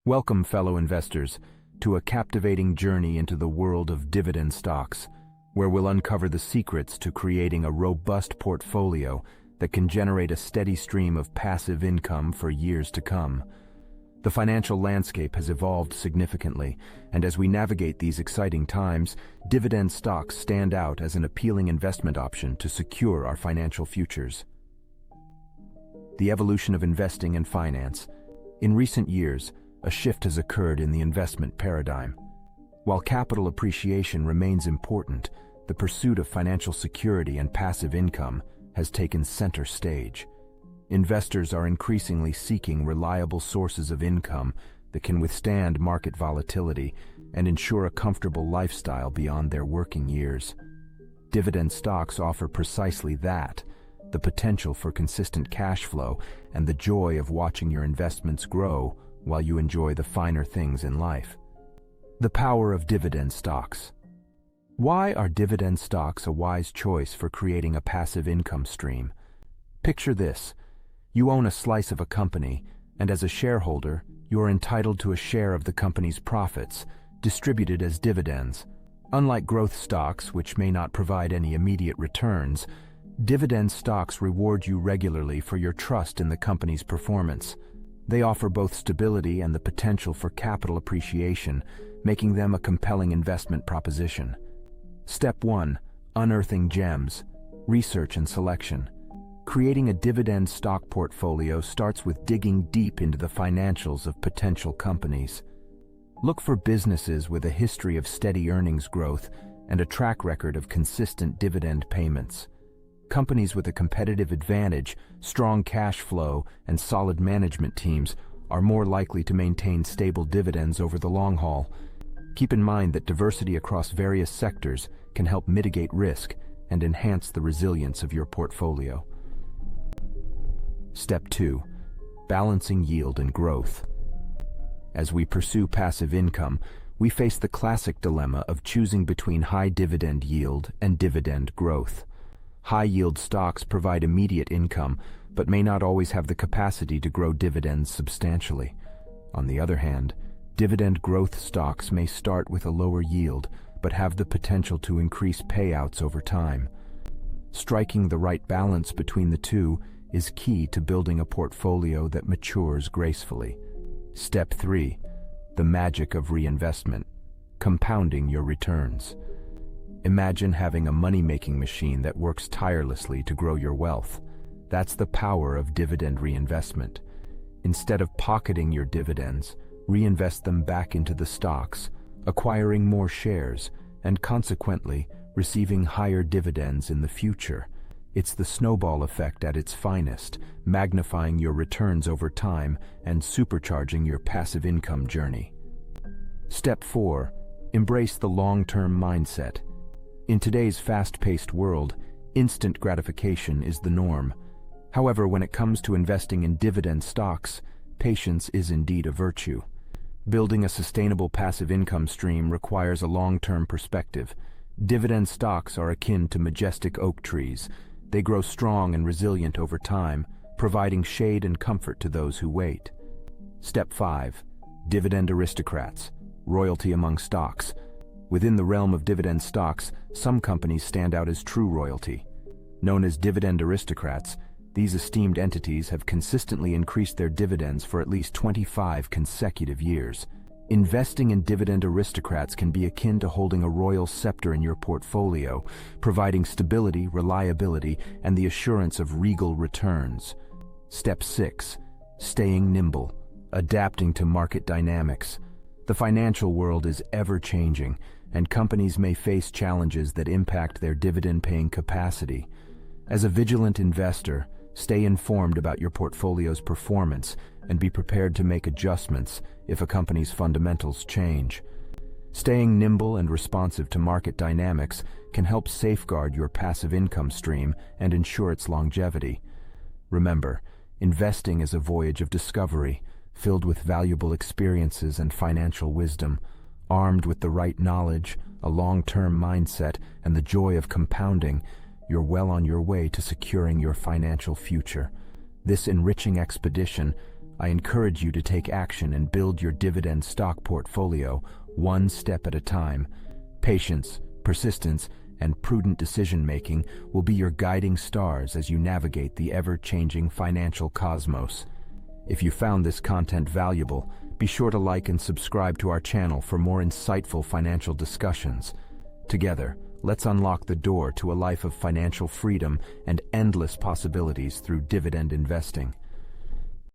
Welcome, fellow investors, to a captivating journey into the world of dividend stocks, where we'll uncover the secrets to creating a robust portfolio that can generate a steady stream of passive income for years to come. The financial landscape has evolved significantly, and as we navigate these exciting times, dividend stocks stand out as an appealing investment option to secure our financial futures. The evolution of investing and finance. In recent years, a shift has occurred in the investment paradigm. While capital appreciation remains important, the pursuit of financial security and passive income has taken center stage. Investors are increasingly seeking reliable sources of income that can withstand market volatility and ensure a comfortable lifestyle beyond their working years. Dividend stocks offer precisely that: the potential for consistent cash flow and the joy of watching your investments grow while you enjoy the finer things in life. The power of dividend stocks. Why are dividend stocks a wise choice for creating a passive income stream? Picture this. You own a slice of a company, and as a shareholder, you are entitled to a share of the company's profits, distributed as dividends. Unlike growth stocks, which may not provide any immediate returns, dividend stocks reward you regularly for your trust in the company's performance. They offer both stability and the potential for capital appreciation, making them a compelling investment proposition. Step 1. Unearthing gems. Research and selection. Creating a dividend stock portfolio starts with digging deep into the financials of potential companies. Look for businesses with a history of steady earnings growth and a track record of consistent dividend payments. Companies with a competitive advantage, strong cash flow, and solid management teams are more likely to maintain stable dividends over the long haul. Keep in mind that diversity across various sectors can help mitigate risk and enhance the resilience of your portfolio. Step 2. Balancing yield and growth. As we pursue passive income, we face the classic dilemma of choosing between high dividend yield and dividend growth. High-yield stocks provide immediate income, but may not always have the capacity to grow dividends substantially. On the other hand, dividend growth stocks may start with a lower yield, but have the potential to increase payouts over time. Striking the right balance between the two is key to building a portfolio that matures gracefully. Step 3. The magic of reinvestment. Compounding your returns. Imagine having a money-making machine that works tirelessly to grow your wealth. That's the power of dividend reinvestment. Instead of pocketing your dividends, reinvest them back into the stocks, acquiring more shares, and consequently receiving higher dividends in the future. It's the snowball effect at its finest, magnifying your returns over time and supercharging your passive income journey. Step 4. Embrace the long-term mindset. In today's fast-paced world, instant gratification is the norm. However, when it comes to investing in dividend stocks, patience is indeed a virtue. Building a sustainable passive income stream requires a long-term perspective. Dividend stocks are akin to majestic oak trees. They grow strong and resilient over time, providing shade and comfort to those who wait. Step 5. Dividend aristocrats. Royalty among stocks. Within the realm of dividend stocks, some companies stand out as true royalty. Known as dividend aristocrats, these esteemed entities have consistently increased their dividends for at least 25 consecutive years. Investing in dividend aristocrats can be akin to holding a royal scepter in your portfolio, providing stability, reliability, and the assurance of regal returns. Step 6. Staying nimble. Adapting to market dynamics. The financial world is ever-changing, and companies may face challenges that impact their dividend-paying capacity. As a vigilant investor, stay informed about your portfolio's performance and be prepared to make adjustments if a company's fundamentals change. Staying nimble and responsive to market dynamics can help safeguard your passive income stream and ensure its longevity. Remember, investing is a voyage of discovery, filled with valuable experiences and financial wisdom. Armed with the right knowledge, a long-term mindset, and the joy of compounding, you're well on your way to securing your financial future. This enriching expedition I encourage you to take action and build your dividend stock portfolio one step at a time. Patience, persistence, and prudent decision-making will be your guiding stars as you navigate the ever-changing financial cosmos. If you found this content valuable, be sure to like and subscribe to our channel for more insightful financial discussions. Together, let's unlock the door to a life of financial freedom and endless possibilities through dividend investing.